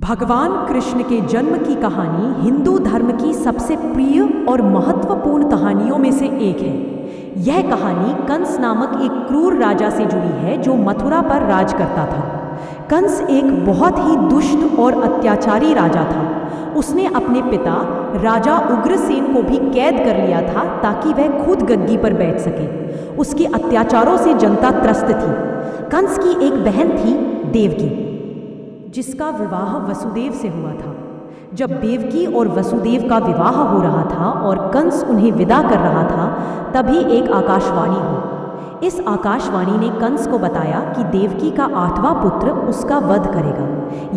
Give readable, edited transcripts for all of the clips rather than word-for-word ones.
भगवान कृष्ण के जन्म की कहानी हिंदू धर्म की सबसे प्रिय और महत्वपूर्ण कहानियों में से एक है। यह कहानी कंस नामक एक क्रूर राजा से जुड़ी है जो मथुरा पर राज करता था। कंस एक बहुत ही दुष्ट और अत्याचारी राजा था। उसने अपने पिता राजा उग्रसेन को भी कैद कर लिया था ताकि वह खुद गद्दी पर बैठ सके। उसके अत्याचारों से जनता त्रस्त थी। कंस की एक बहन थी देवकी, जिसका विवाह वसुदेव से हुआ था। जब देवकी और वसुदेव का विवाह हो रहा था और कंस उन्हें विदा कर रहा था, तभी एक आकाशवाणी हुई। इस आकाशवाणी ने कंस को बताया कि देवकी का 8वां पुत्र उसका वध करेगा।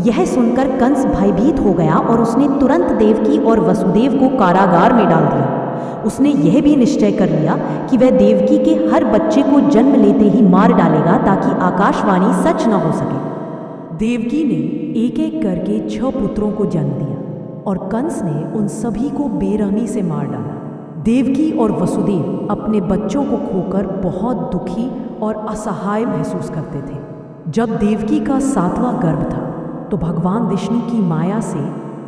यह सुनकर कंस भयभीत हो गया और उसने तुरंत देवकी और वसुदेव को कारागार में डाल दिया। उसने यह भी निश्चय कर लिया कि वह देवकी के हर बच्चे को जन्म लेते ही मार डालेगा ताकि आकाशवाणी सच न हो सके। देवकी ने एक एक करके 6 पुत्रों को जन्म दिया और कंस ने उन सभी को बेरहमी से मार डाला। देवकी और वसुदेव अपने बच्चों को खोकर बहुत दुखी और असहाय महसूस करते थे। जब देवकी का 7वां गर्भ था तो भगवान विष्णु की माया से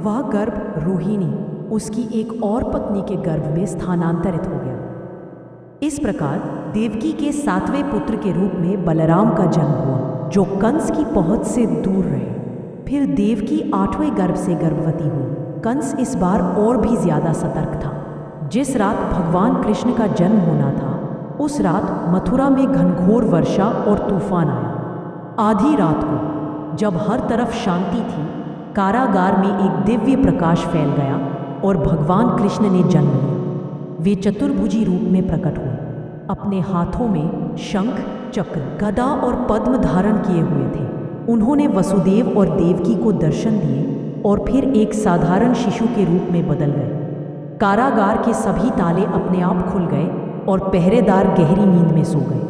वह गर्भ रोहिणी, उसकी एक और पत्नी के गर्भ में स्थानांतरित हो गया। इस प्रकार देवकी के 7वें पुत्र के रूप में बलराम का जन्म हुआ, जो कंस की पहुंच से दूर रहे। फिर देवकी 8वें गर्भ से गर्भवती हुई। कंस इस बार और भी ज्यादा सतर्क था। जिस रात भगवान कृष्ण का जन्म होना था, उस रात मथुरा में घनघोर वर्षा और तूफान आया। आधी रात को जब हर तरफ शांति थी, कारागार में एक दिव्य प्रकाश फैल गया और भगवान कृष्ण ने जन्म लिया। वे चतुर्भुजी रूप में प्रकट हुए। अपने हाथों में शंख, चक्र, गदा और पद्म धारण किए हुए थे। उन्होंने वसुदेव और देवकी को दर्शन दिए और फिर एक साधारण शिशु के रूप में बदल गए। कारागार के सभी ताले अपने आप खुल गए और पहरेदार गहरी नींद में सो गए।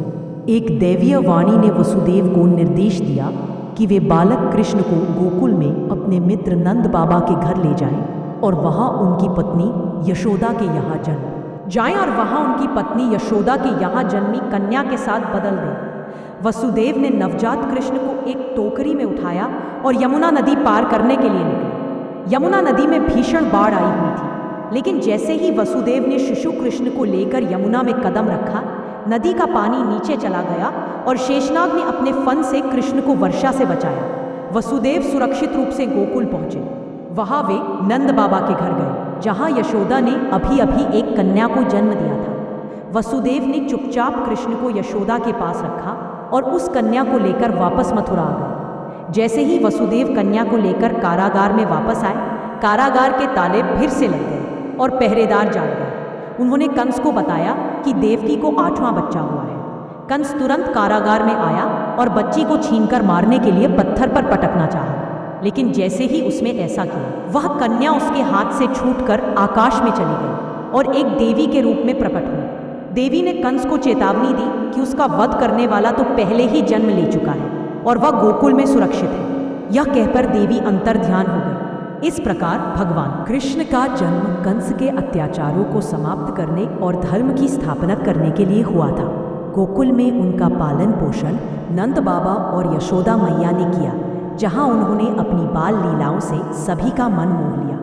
एक दैवीय वाणी ने वसुदेव को निर्देश दिया कि वे बालक कृष्ण को गोकुल में अपने मित्र नंद बाबा के घर ले जाएं और वहां उनकी पत्नी यशोदा के यहाँ जन्मी कन्या के साथ बदल दें। वसुदेव ने नवजात कृष्ण को एक टोकरी में उठाया और यमुना नदी पार करने के लिए निकले। यमुना नदी में भीषण बाढ़ आई हुई थी, लेकिन जैसे ही वसुदेव ने शिशु कृष्ण को लेकर यमुना में कदम रखा, नदी का पानी नीचे चला गया और शेषनाग ने अपने फन से कृष्ण को वर्षा से बचाया। वसुदेव सुरक्षित रूप से गोकुल पहुंचे। वहां वे नंद बाबा के घर गए, जहां यशोदा ने अभी अभी एक कन्या को जन्म दिया था। वसुदेव ने चुपचाप कृष्ण को यशोदा के पास रखा और उस कन्या को लेकर वापस मथुरा आ गए। जैसे ही वसुदेव कन्या को लेकर कारागार में वापस आए, कारागार के ताले फिर से लग गए और पहरेदार जाग गए। उन्होंने कंस को बताया कि देवकी को 8वां बच्चा हुआ है। कंस तुरंत कारागार में आया और बच्ची को छीनकर मारने के लिए पत्थर पर पटकना चाहा, लेकिन जैसे ही उसने ऐसा किया, वह कन्या उसके हाथ से छूटकर आकाश में चली गई और एक देवी के रूप में प्रकट हुई। देवी ने कंस को चेतावनी दी कि उसका वध करने वाला तो पहले ही जन्म ले चुका है और वह गोकुल में सुरक्षित है। यह कहकर देवी अंतर्ध्यान हो गई। इस प्रकार भगवान कृष्ण का जन्म कंस के अत्याचारों को समाप्त करने और धर्म की स्थापना करने के लिए हुआ था। गोकुल में उनका पालन पोषण नंद बाबा और यशोदा मैया ने किया, जहां उन्होंने अपनी बाल लीलाओं से सभी का मन मोह लिया।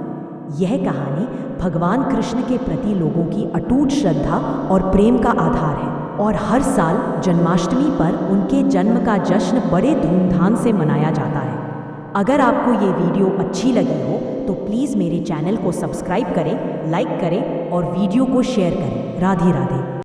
यह कहानी भगवान कृष्ण के प्रति लोगों की अटूट श्रद्धा और प्रेम का आधार है और हर साल जन्माष्टमी पर उनके जन्म का जश्न बड़े धूमधाम से मनाया जाता है। अगर आपको ये वीडियो अच्छी लगी हो तो प्लीज़ मेरे चैनल को सब्सक्राइब करें, लाइक करें और वीडियो को शेयर करें। राधे राधे।